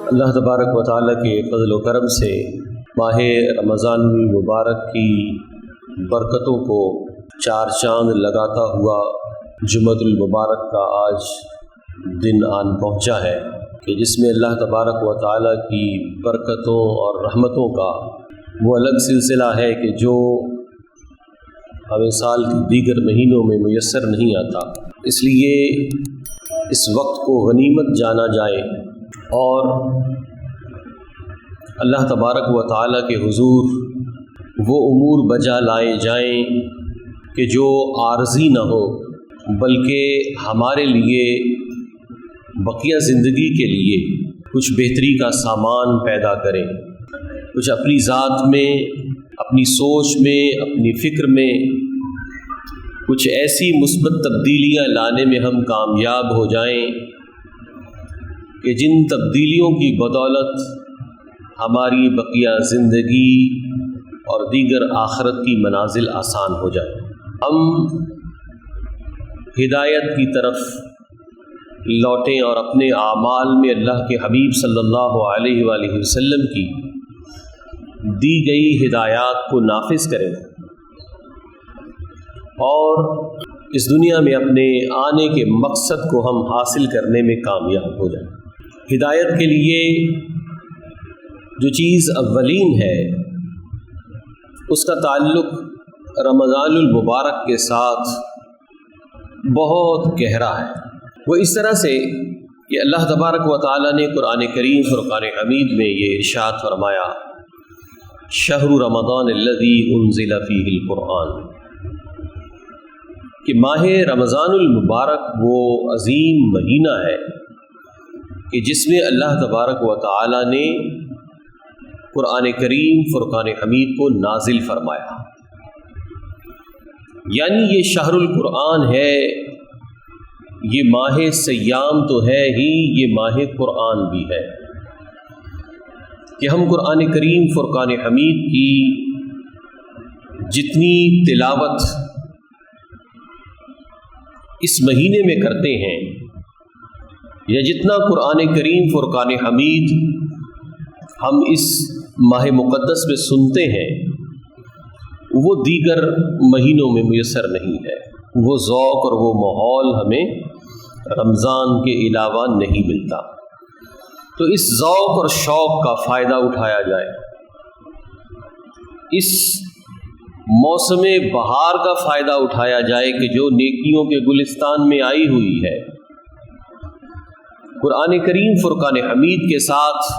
اللہ تبارک و تعالیٰ کے فضل و کرم سے ماہ رمضان المبارک کی برکتوں کو چار چاند لگاتا ہوا جمعۃ المبارک کا آج دن آن پہنچا ہے کہ جس میں اللہ تبارک و تعالیٰ کی برکتوں اور رحمتوں کا وہ الگ سلسلہ ہے کہ جو ہمیں سال کے دیگر مہینوں میں میسر نہیں آتا۔ اس لیے اس وقت کو غنیمت جانا جائے اور اللہ تبارک و تعالیٰ کے حضور وہ امور بجا لائے جائیں کہ جو عارضی نہ ہو بلکہ ہمارے لیے بقیہ زندگی کے لیے کچھ بہتری کا سامان پیدا کریں، کچھ اپنی ذات میں، اپنی سوچ میں، اپنی فکر میں کچھ ایسی مثبت تبدیلیاں لانے میں ہم کامیاب ہو جائیں کہ جن تبدیلیوں کی بدولت ہماری بقیہ زندگی اور دیگر آخرت کی منازل آسان ہو جائے۔ ہم ہدایت کی طرف لوٹیں اور اپنے اعمال میں اللہ کے حبیب صلی اللہ علیہ وآلہ وسلم کی دی گئی ہدایات کو نافذ کریں اور اس دنیا میں اپنے آنے کے مقصد کو ہم حاصل کرنے میں کامیاب ہو جائیں۔ ہدایت کے لیے جو چیز اولین ہے اس کا تعلق رمضان المبارک کے ساتھ بہت گہرا ہے۔ وہ اس طرح سے کہ اللہ تبارک و تعالیٰ نے قرآن کریم فرقان حمید میں یہ ارشاد فرمایا، شہر رمضان الذی انزل فیہ القرآن، کہ ماہ رمضان المبارک وہ عظیم مہینہ ہے کہ جس میں اللہ تبارک و تعالیٰ نے قرآن کریم فرقان حمید کو نازل فرمایا۔ یعنی یہ شہر القرآن ہے، یہ ماہ سیام تو ہے ہی، یہ ماہ قرآن بھی ہے کہ ہم قرآن کریم فرقان حمید کی جتنی تلاوت اس مہینے میں کرتے ہیں یا جتنا قرآن کریم فرقان حمید ہم اس ماہ مقدس میں سنتے ہیں وہ دیگر مہینوں میں میسر نہیں ہے۔ وہ ذوق اور وہ ماحول ہمیں رمضان کے علاوہ نہیں ملتا۔ تو اس ذوق اور شوق کا فائدہ اٹھایا جائے، اس موسم بہار کا فائدہ اٹھایا جائے کہ جو نیکیوں کے گلستان میں آئی ہوئی ہے۔ قرآن کریم فرقان حمید کے ساتھ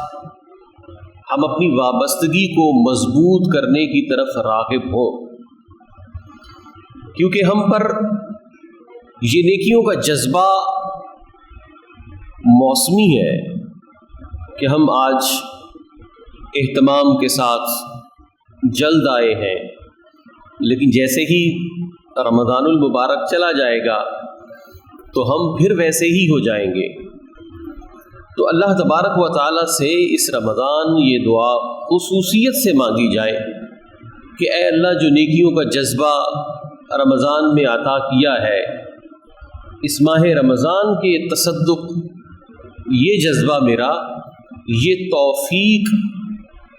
ہم اپنی وابستگی کو مضبوط کرنے کی طرف راغب ہوں، کیونکہ ہم پر یہ نیکیوں کا جذبہ موسمی ہے کہ ہم آج اہتمام کے ساتھ جلد آئے ہیں، لیکن جیسے ہی رمضان المبارک چلا جائے گا تو ہم پھر ویسے ہی ہو جائیں گے۔ تو اللہ تبارک و تعالیٰ سے اس رمضان یہ دعا خصوصیت سے مانگی جائے کہ اے اللہ، جو نیکیوں کا جذبہ رمضان میں عطا کیا ہے، اس ماہ رمضان کے تصدق، یہ جذبہ میرا، یہ توفیق،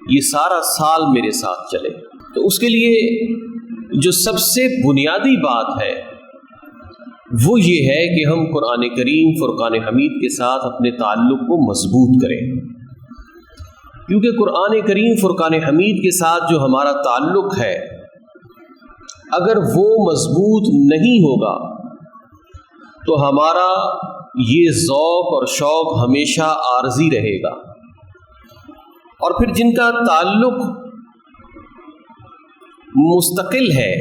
یہ سارا سال میرے ساتھ چلے۔ تو اس کے لیے جو سب سے بنیادی بات ہے وہ یہ ہے کہ ہم قرآن کریم فرقان حمید کے ساتھ اپنے تعلق کو مضبوط کریں، کیونکہ قرآن کریم فرقان حمید کے ساتھ جو ہمارا تعلق ہے اگر وہ مضبوط نہیں ہوگا تو ہمارا یہ ذوق اور شوق ہمیشہ عارضی رہے گا، اور پھر جن کا تعلق مستقل ہے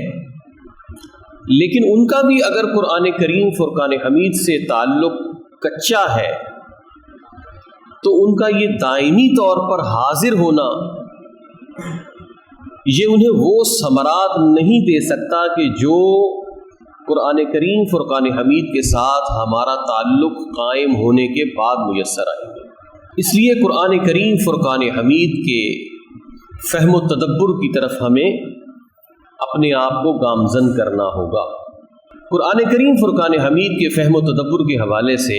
لیکن ان کا بھی اگر قرآن کریم فرقان حمید سے تعلق کچا ہے تو ان کا یہ دائمی طور پر حاضر ہونا یہ انہیں وہ ثمرات نہیں دے سکتا کہ جو قرآن کریم فرقان حمید کے ساتھ ہمارا تعلق قائم ہونے کے بعد میسر آئے گے۔ اس لیے قرآن کریم فرقان حمید کے فہم و تدبر کی طرف ہمیں اپنے آپ کو گامزن کرنا ہوگا۔ قرآن کریم فرقان حمید کے فہم و تدبر کے حوالے سے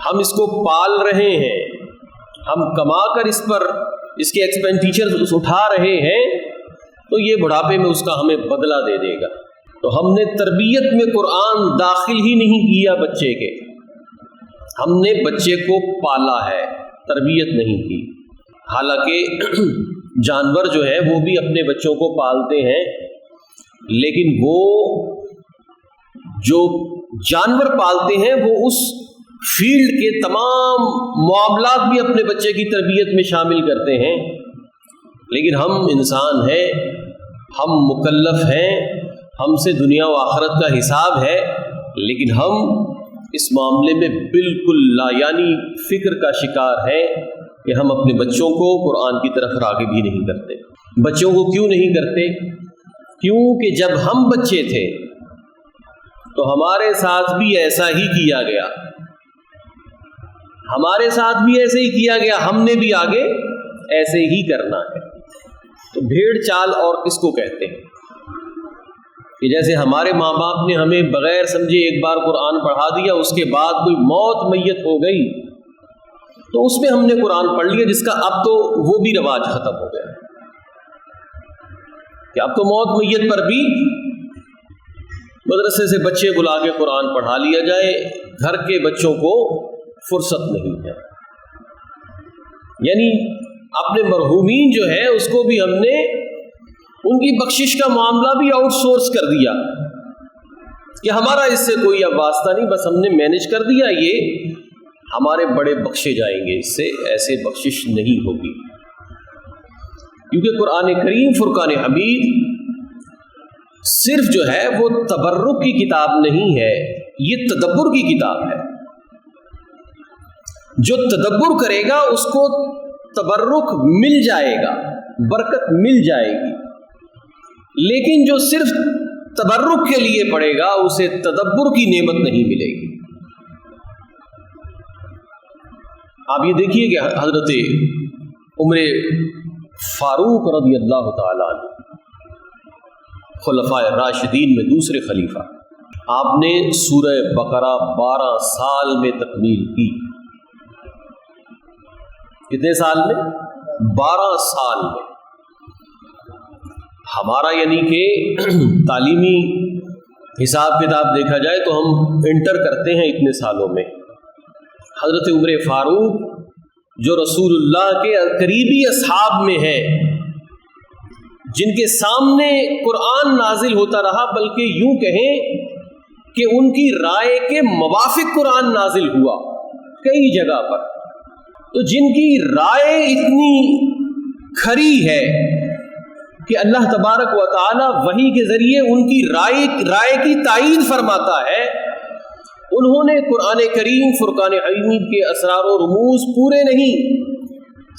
ہم اس کو پال رہے ہیں، ہم کما کر اس پر اس کے ایکسپینڈیچر اٹھا رہے ہیں، تو یہ بڑھاپے میں اس کا ہمیں بدلہ دے دے گا۔ تو ہم نے تربیت میں قرآن داخل ہی نہیں کیا بچے کے، ہم نے بچے کو پالا ہے، تربیت نہیں کی۔ حالانکہ جانور جو ہے وہ بھی اپنے بچوں کو پالتے ہیں، لیکن وہ جو جانور پالتے ہیں وہ اس فیلڈ کے تمام معاملات بھی اپنے بچے کی تربیت میں شامل کرتے ہیں، لیکن ہم انسان ہیں، ہم مکلف ہیں، ہم سے دنیا و آخرت کا حساب ہے، لیکن ہم اس معاملے میں بالکل لا یعنی فکر کا شکار ہیں کہ ہم اپنے بچوں کو قرآن کی طرف راغب ہی نہیں کرتے۔ بچوں کو کیوں نہیں کرتے؟ کیونکہ جب ہم بچے تھے تو ہمارے ساتھ بھی ایسا ہی کیا گیا، ہمارے ساتھ بھی ایسے ہی کیا گیا، ہم نے بھی آگے ایسے ہی کرنا ہے۔ تو بھیڑ چال اور کس کو کہتے ہیں کہ جیسے ہمارے ماں باپ نے ہمیں بغیر سمجھے ایک بار قرآن پڑھا دیا، اس کے بعد کوئی موت میت ہو گئی تو اس میں ہم نے قرآن پڑھ لیا، جس کا اب تو وہ بھی رواج ختم ہو گیا کہ اب تو موت میت پر بھی مدرسے سے بچے بلا کے قرآن پڑھا لیا جائے، گھر کے بچوں کو فرصت نہیں ہے۔ یعنی اپنے مرحومین جو ہے اس کو بھی ہم نے ان کی بخشش کا معاملہ بھی آؤٹ سورس کر دیا کہ ہمارا اس سے کوئی اب واسطہ نہیں، بس ہم نے مینج کر دیا، یہ ہمارے بڑے بخشے جائیں گے، اس سے ایسے بخشش نہیں ہوگی۔ کیونکہ قرآن کریم فرقان حمید صرف جو ہے وہ تبرک کی کتاب نہیں ہے، یہ تدبر کی کتاب ہے۔ جو تدبر کرے گا اس کو تبرک مل جائے گا، برکت مل جائے گی، لیکن جو صرف تبرک کے لیے پڑھے گا اسے تدبر کی نعمت نہیں ملے گی۔ آپ یہ دیکھیے کہ حضرت عمر فاروق رضی اللہ تعالیٰ عنہ، خلفائے راشدین میں دوسرے خلیفہ، آپ نے سورہ بقرہ 12 سال میں تکمیل کی۔ کتنے سال میں؟ 12 سال میں۔ ہمارا یعنی کہ تعلیمی حساب کتاب دیکھا جائے تو ہم انٹر کرتے ہیں اتنے سالوں میں، حضرت عمر فاروق جو رسول اللہ کے قریبی اصحاب میں ہیں، جن کے سامنے قرآن نازل ہوتا رہا، بلکہ یوں کہیں کہ ان کی رائے کے موافق قرآن نازل ہوا کئی جگہ پر، تو جن کی رائے اتنی کھری ہے کہ اللہ تبارک و تعالی وحی کے ذریعے ان کی رائے کی تائید فرماتا ہے، انہوں نے قرآن کریم فرقان حمید کے اسرار و رموز پورے نہیں،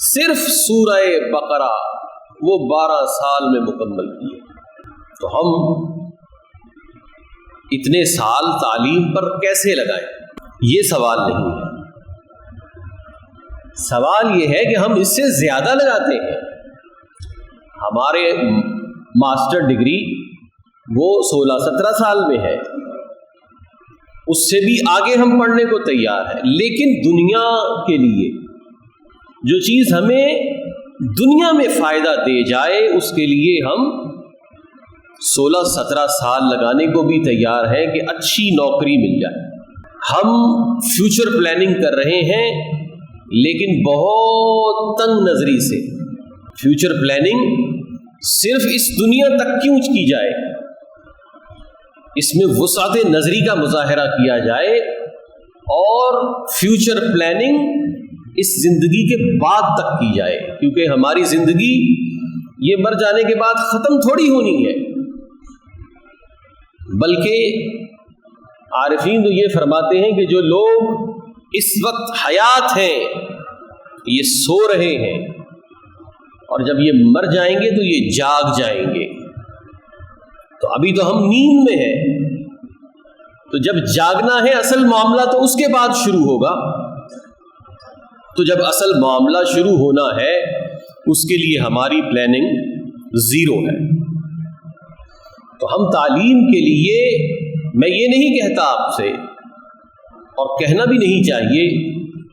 صرف سورہ بقرہ وہ 12 سال میں مکمل کیے۔ تو ہم اتنے سال تعلیم پر کیسے لگائیں؟ یہ سوال نہیں ہے، سوال یہ ہے کہ ہم اس سے زیادہ لگاتے ہیں۔ ہمارے ماسٹر ڈگری وہ 16-17 سال میں ہے، اس سے بھی آگے ہم پڑھنے کو تیار ہیں، لیکن دنیا کے لیے جو چیز ہمیں دنیا میں فائدہ دے جائے اس کے لیے ہم 16-17 سال لگانے کو بھی تیار ہیں کہ اچھی نوکری مل جائے۔ ہم فیوچر پلاننگ کر رہے ہیں لیکن بہت تنگ نظری سے۔ فیوچر پلاننگ صرف اس دنیا تک کیوں کی جائے، اس میں وسعت نظری کا مظاہرہ کیا جائے، اور فیوچر پلاننگ اس زندگی کے بعد تک کی جائے، کیونکہ ہماری زندگی یہ مر جانے کے بعد ختم تھوڑی ہونی ہے، بلکہ عارفین تو یہ فرماتے ہیں کہ جو لوگ اس وقت حیات ہیں یہ سو رہے ہیں، اور جب یہ مر جائیں گے تو یہ جاگ جائیں گے۔ تو ابھی تو ہم نیند میں ہیں، تو جب جاگنا ہے اصل معاملہ تو اس کے بعد شروع ہوگا۔ تو جب اصل معاملہ شروع ہونا ہے اس کے لیے ہماری پلاننگ زیرو ہے۔ تو ہم تعلیم کے لیے، میں یہ نہیں کہتا آپ سے اور کہنا بھی نہیں چاہیے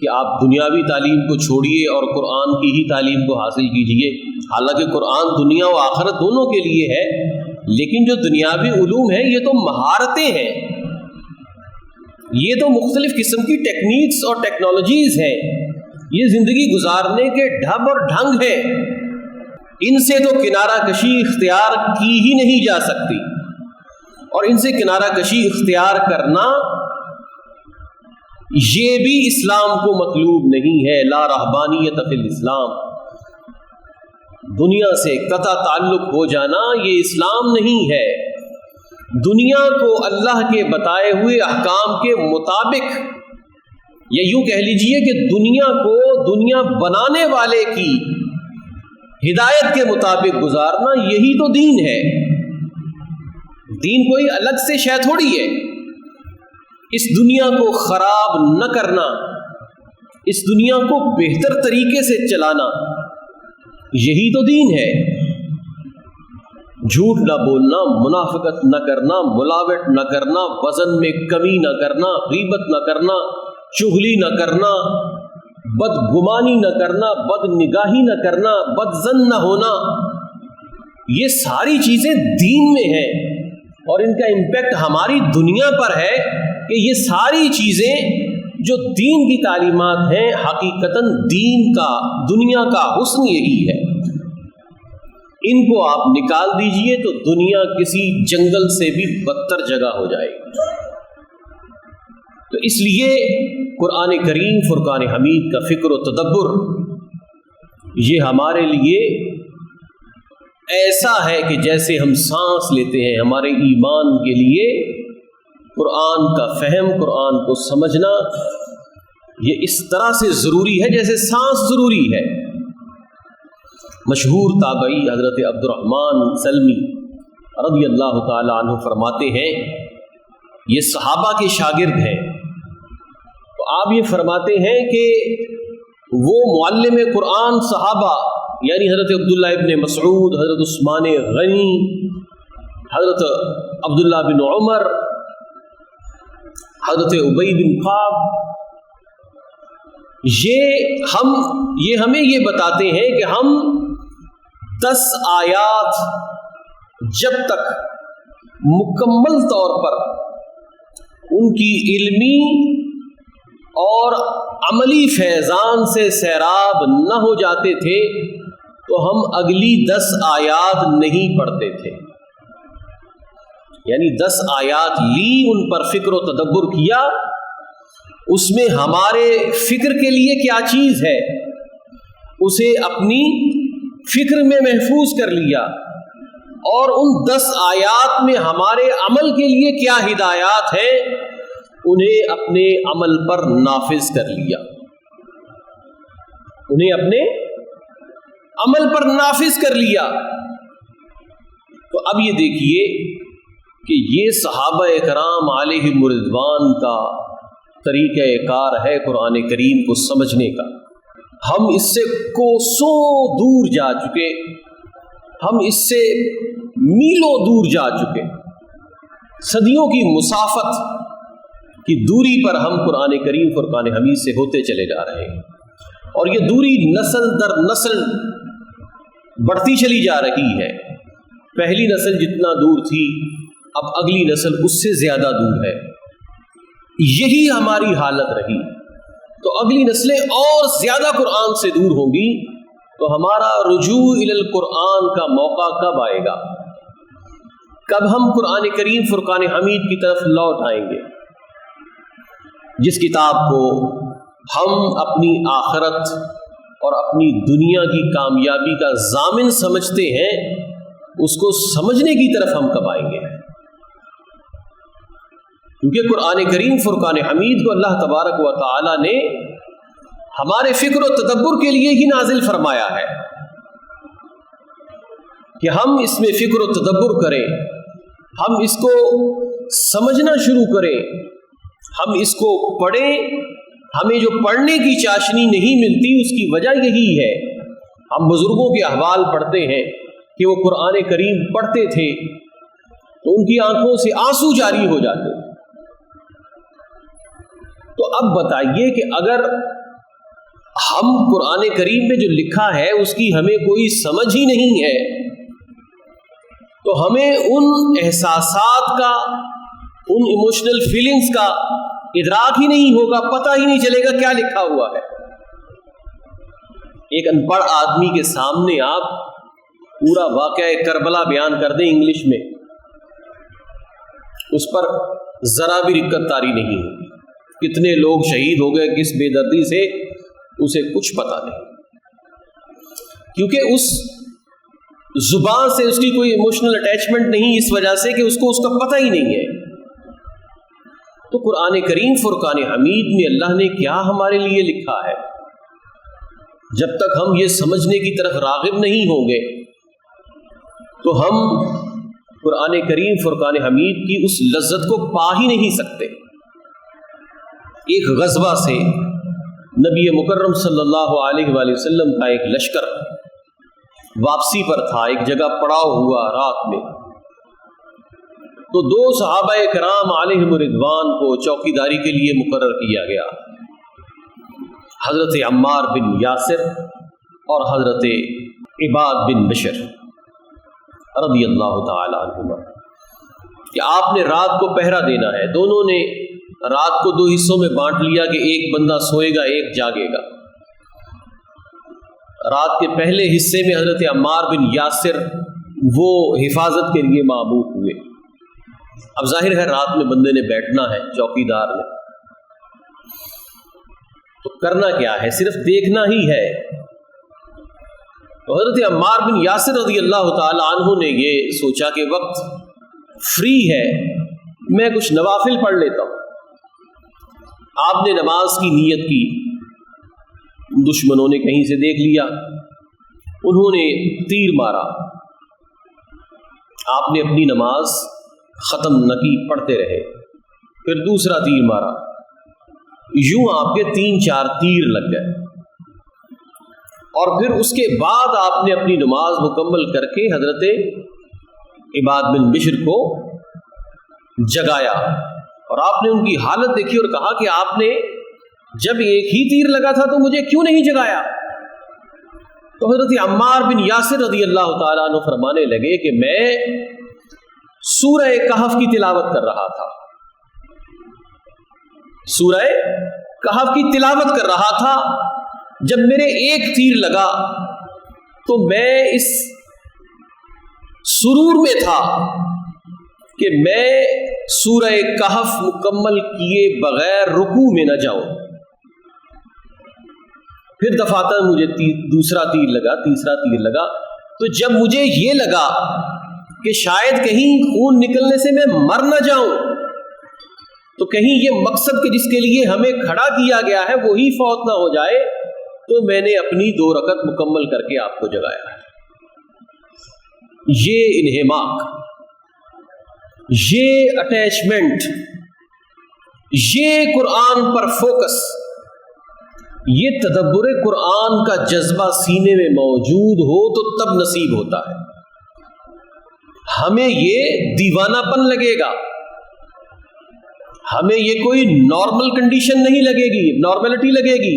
کہ آپ دنیاوی تعلیم کو چھوڑیے اور قرآن کی ہی تعلیم کو حاصل کیجیے، حالانکہ قرآن دنیا و آخرت دونوں کے لیے ہے، لیکن جو دنیاوی علوم ہیں یہ تو مہارتیں ہیں، یہ تو مختلف قسم کی ٹیکنیکس اور ٹیکنالوجیز ہیں، یہ زندگی گزارنے کے ڈھب اور ڈھنگ ہیں، ان سے تو کنارہ کشی اختیار کی ہی نہیں جا سکتی، اور ان سے کنارہ کشی اختیار کرنا یہ بھی اسلام کو مطلوب نہیں ہے۔ لا رہبانیت فی الاسلام، دنیا سے قطع تعلق ہو جانا یہ اسلام نہیں ہے۔ دنیا کو اللہ کے بتائے ہوئے احکام کے مطابق، یا یوں کہہ لیجئے کہ دنیا کو دنیا بنانے والے کی ہدایت کے مطابق گزارنا، یہی تو دین ہے۔ دین کوئی الگ سے شے تھوڑی ہے۔ اس دنیا کو خراب نہ کرنا، اس دنیا کو بہتر طریقے سے چلانا، یہی تو دین ہے۔ جھوٹ نہ بولنا، منافقت نہ کرنا، ملاوٹ نہ کرنا، وزن میں کمی نہ کرنا، غیبت نہ کرنا، چغلی نہ کرنا، بدگمانی نہ کرنا، بد نگاہی نہ کرنا، بد ظن نہ ہونا، یہ ساری چیزیں دین میں ہیں، اور ان کا امپیکٹ ہماری دنیا پر ہے کہ یہ ساری چیزیں جو دین کی تعلیمات ہیں، حقیقتاً دین کا، دنیا کا حسن یہی ہے۔ ان کو آپ نکال دیجئے تو دنیا کسی جنگل سے بھی بدتر جگہ ہو جائے گی۔ تو اس لیے قرآن کریم فرقان حمید کا فکر و تدبر یہ ہمارے لیے ایسا ہے کہ جیسے ہم سانس لیتے ہیں، ہمارے ایمان کے لیے قرآن کا فہم، قرآن کو سمجھنا یہ اس طرح سے ضروری ہے جیسے سانس ضروری ہے۔ مشہور تابعی حضرت عبد الرحمن سلمی رضی اللہ تعالی عنہ فرماتے ہیں، یہ صحابہ کے شاگرد ہیں، تو آپ یہ فرماتے ہیں کہ وہ معلم قرآن صحابہ یعنی حضرت عبداللہ ابن مسعود، حضرت عثمان غنی، حضرت عبداللہ بن عمر، حضرت ابی بن کعب، یہ ہمیں یہ بتاتے ہیں کہ ہم 10 آیات جب تک مکمل طور پر ان کی علمی اور عملی فیضان سے سیراب نہ ہو جاتے تھے تو ہم اگلی 10 آیات نہیں پڑھتے تھے، یعنی 10 آیات لی، ان پر فکر و تدبر کیا، اس میں ہمارے فکر کے لیے کیا چیز ہے اسے اپنی فکر میں محفوظ کر لیا، اور ان 10 آیات میں ہمارے عمل کے لیے کیا ہدایات ہیں انہیں اپنے عمل پر نافذ کر لیا، انہیں اپنے عمل پر نافذ کر لیا۔ تو اب یہ دیکھیے کہ یہ صحابہ کرام علیہم رضوان کا طریقہ کار ہے قرآن کریم کو سمجھنے کا۔ ہم اس سے کوسوں دور جا چکے، ہم اس سے میلوں دور جا چکے، صدیوں کی مسافت کی دوری پر ہم قرآن کریم فرقان حمید سے ہوتے چلے جا رہے ہیں، اور یہ دوری نسل در نسل بڑھتی چلی جا رہی ہے۔ پہلی نسل جتنا دور تھی، اب اگلی نسل اس سے زیادہ دور ہے، یہی ہماری حالت رہی تو اگلی نسلیں اور زیادہ قرآن سے دور ہوں گی، تو ہمارا رجوع الی القرآن کا موقع کب آئے گا؟ کب ہم قرآن کریم فرقان حمید کی طرف لوٹ آئیں گے، جس کتاب کو ہم اپنی آخرت اور اپنی دنیا کی کامیابی کا ضامن سمجھتے ہیں، اس کو سمجھنے کی طرف ہم کب آئیں گے؟ کیونکہ قرآن کریم فرقان حمید کو اللہ تبارک و تعالی نے ہمارے فکر و تدبر کے لیے ہی نازل فرمایا ہے، کہ ہم اس میں فکر و تدبر کریں، ہم اس کو سمجھنا شروع کریں، ہم اس کو پڑھیں۔ ہمیں جو پڑھنے کی چاشنی نہیں ملتی اس کی وجہ یہی ہے، ہم بزرگوں کے احوال پڑھتے ہیں کہ وہ قرآن کریم پڑھتے تھے تو ان کی آنکھوں سے آنسو جاری ہو جاتے، تو اب بتائیے کہ اگر ہم قرآن کریم میں جو لکھا ہے اس کی ہمیں کوئی سمجھ ہی نہیں ہے تو ہمیں ان احساسات کا، ان ایموشنل فیلنگز کا ادراک ہی نہیں ہوگا، پتہ ہی نہیں چلے گا کیا لکھا ہوا ہے۔ ایک ان پڑھ آدمی کے سامنے آپ پورا واقعہ کربلا بیان کر دیں انگلش میں، اس پر ذرا بھی رکت طاری نہیں ہوگی۔ کتنے لوگ شہید ہو گئے کس بے دردی سے، اسے کچھ پتہ نہیں، کیونکہ اس زبان سے اس کی کوئی ایموشنل اٹیچمنٹ نہیں، اس وجہ سے کہ اس کو اس کا پتہ ہی نہیں ہے۔ تو قرآن کریم فرقان حمید میں اللہ نے کیا ہمارے لیے لکھا ہے، جب تک ہم یہ سمجھنے کی طرف راغب نہیں ہوں گے تو ہم قرآن کریم فرقان حمید کی اس لذت کو پا ہی نہیں سکتے۔ ایک غزوہ سے نبی مکرم صلی اللہ علیہ وآلہ وسلم کا ایک لشکر واپسی پر تھا، ایک جگہ پڑاؤ ہوا رات میں، تو دو صحابہ کرام علیہم رضوان کو چوکیداری کے لیے مقرر کیا گیا، حضرت عمار بن یاسر اور حضرت عباد بن بشر رضی اللہ تعالی عنہما، کہ آپ نے رات کو پہرا دینا ہے۔ دونوں نے رات کو دو حصوں میں بانٹ لیا کہ ایک بندہ سوئے گا، ایک جاگے گا۔ رات کے پہلے حصے میں حضرت عمار بن یاسر وہ حفاظت کے لیے مامور ہوئے۔ اب ظاہر ہے رات میں بندے نے بیٹھنا ہے، چوکیدار نے، تو کرنا کیا ہے، صرف دیکھنا ہی ہے۔ تو حضرت عمار بن یاسر رضی اللہ تعالی عنہ نے یہ سوچا کہ وقت فری ہے، میں کچھ نوافل پڑھ لیتا ہوں۔ آپ نے نماز کی نیت کی، دشمنوں نے کہیں سے دیکھ لیا، انہوں نے تیر مارا، آپ نے اپنی نماز ختم نہ کی، پڑھتے رہے، پھر دوسرا تیر مارا، یوں آپ کے 3-4 تیر لگ گئے، اور پھر اس کے بعد آپ نے اپنی نماز مکمل کر کے حضرت عباد بن بشر کو جگایا، اور آپ نے ان کی حالت دیکھی اور کہا کہ آپ نے جب ایک ہی تیر لگا تھا تو مجھے کیوں نہیں جگایا؟ تو حضرت عمار بن یاسر رضی اللہ تعالیٰ عنہ فرمانے لگے کہ میں سورہ کہف کی تلاوت کر رہا تھا، سورہ کہف کی تلاوت کر رہا تھا، جب میرے ایک تیر لگا تو میں اس سرور میں تھا کہ میں سورہ کہف مکمل کیے بغیر رکوع میں نہ جاؤں۔ پھر دفعتاً مجھے دوسرا تیر لگا، تیسرا تیر لگا، تو جب مجھے یہ لگا کہ شاید کہیں خون نکلنے سے میں مر نہ جاؤں، تو کہیں یہ مقصد کہ جس کے لیے ہمیں کھڑا کیا گیا ہے وہی فوت نہ ہو جائے، تو میں نے اپنی 2 رکعت مکمل کر کے آپ کو جگایا۔ یہ انہماک، یہ اٹیچمنٹ، یہ قرآن پر فوکس، یہ تدبر قرآن کا جذبہ سینے میں موجود ہو تو تب نصیب ہوتا ہے۔ ہمیں یہ دیوانہ پن لگے گا، ہمیں یہ کوئی نارمل کنڈیشن نہیں لگے گی، نارملٹی لگے گی،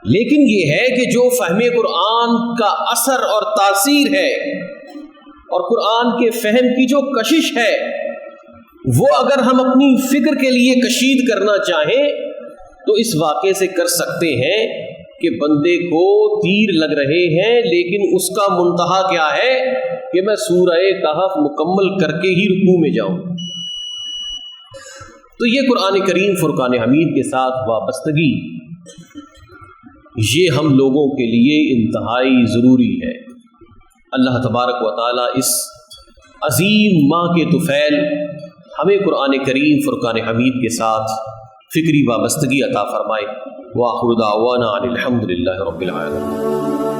لیکن یہ ہے کہ جو فہم قرآن کا اثر اور تاثیر ہے اور قرآن کے فہم کی جو کشش ہے، وہ اگر ہم اپنی فکر کے لیے کشید کرنا چاہیں تو اس واقعے سے کر سکتے ہیں کہ بندے کو تیر لگ رہے ہیں لیکن اس کا منتہا کیا ہے کہ میں سورہ کہف مکمل کر کے ہی رکوع میں جاؤں۔ تو یہ قرآن کریم فرقان حمید کے ساتھ وابستگی، یہ ہم لوگوں کے لیے انتہائی ضروری ہے۔ اللہ تبارک و تعالی اس عظیم ماہ کے طفیل ہمیں قرآن کریم فرقان حمید کے ساتھ فکری وابستگی عطا فرمائے۔ وآخر دعوانا ان الحمد للہ رب العالمین۔